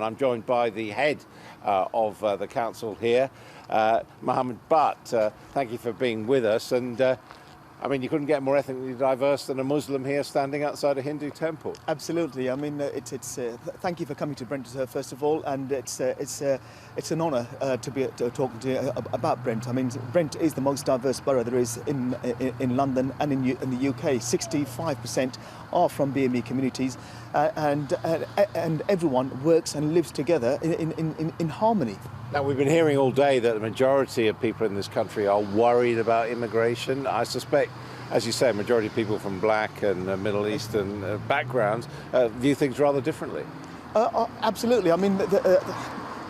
I'm joined by the head of the council here, Mohammed Butt. Thank you for being with us. And I mean, you couldn't get more ethnically diverse than a Muslim here standing outside a Hindu temple. Absolutely. I mean, thank you for coming to Brent first of all, and it's an honour to be talking to you about Brent. I mean, Brent is the most diverse borough there is in London and in the UK. 65% are from BME communities, and everyone works and lives together in harmony. Now, we've been hearing all day that the majority of people in this country are worried about immigration. I suspect, as you say, a majority of people from black and Middle Eastern backgrounds view things rather differently. Absolutely. I mean,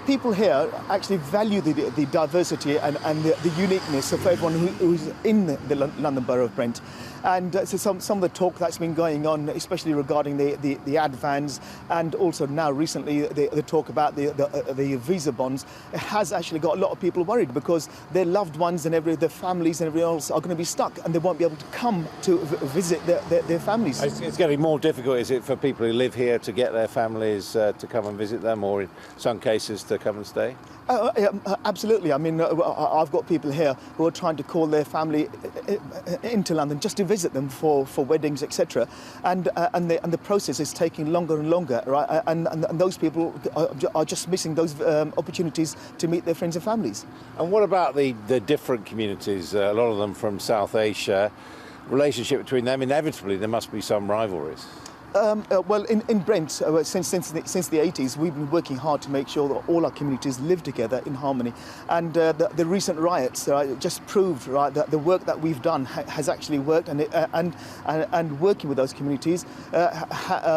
people here actually value the diversity and the uniqueness of everyone who's in the London Borough of Brent. And so some of the talk that's been going on, especially regarding the ad vans, and also now recently the talk about the visa bonds, has actually got a lot of people worried because their loved ones and their families and everyone else are going to be stuck and they won't be able to come to visit their families. It's getting more difficult, is it, for people who live here to get their families to come and visit them, or in some cases to come and stay? Absolutely. I mean, I've got people here who are trying to call their family into London just to visit them for weddings, etc. And the process is taking longer and longer, right? And those people are just missing those opportunities to meet their friends and families. And what about the different communities? A lot of them from South Asia. Relationship between them, inevitably there must be some rivalries. Well, in Brent, since the 80s, we've been working hard to make sure that all our communities live together in harmony. And the recent riots just proved, right, that the work that we've done has actually worked, and working with those communities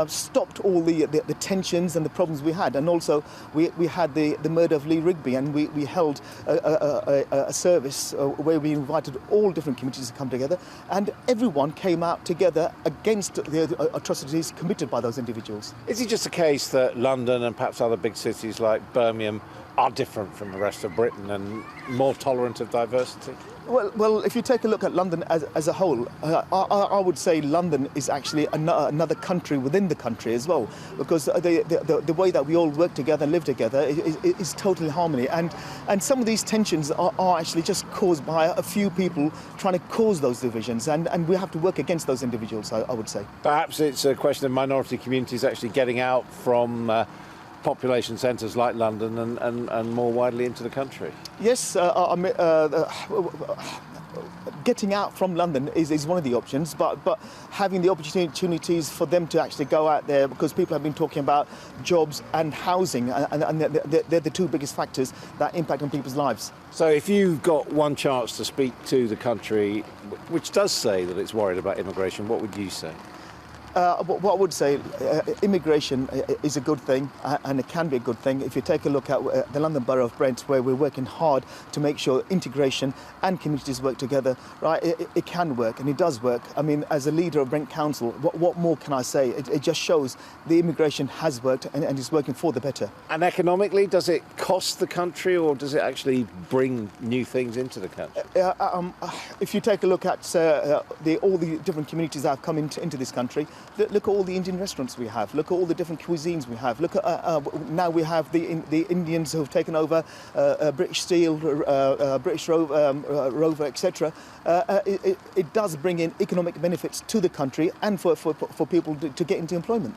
stopped all the tensions and the problems we had. And also, we had the murder of Lee Rigby, and we held a service where we invited all different communities to come together, and everyone came out together against the atrocities committed by those individuals. Is it just a case that London and perhaps other big cities like Birmingham are different from the rest of Britain and more tolerant of diversity? Well, if you take a look at London as a whole, I would say London is actually another country within the country as well, because the way that we all work together and live together is totally harmony. And some of these tensions are actually just caused by a few people trying to cause those divisions, and we have to work against those individuals, I would say. Perhaps it's a question of minority communities actually getting out from population centres like London and more widely into the country. Yes, getting out from London is one of the options, but having the opportunities for them to actually go out there, because people have been talking about jobs and housing, and they're the two biggest factors that impact on people's lives. So if you've got one chance to speak to the country, which does say that it's worried about immigration, what would you say? What I would say, immigration is a good thing, and it can be a good thing. If you take a look at the London Borough of Brent, where we're working hard to make sure integration and communities work together, right, it can work, and it does work. I mean, as a leader of Brent Council, what more can I say? It just shows the immigration has worked, and it's working for the better. And economically, does it cost the country, or does it actually bring new things into the country? If you take a look at all the different communities that have come into this country, look at all the Indian restaurants we have. Look at all the different cuisines we have. Look at now we have the Indians who have taken over British Steel, British Rover, etc. It does bring in economic benefits to the country and for people to get into employment.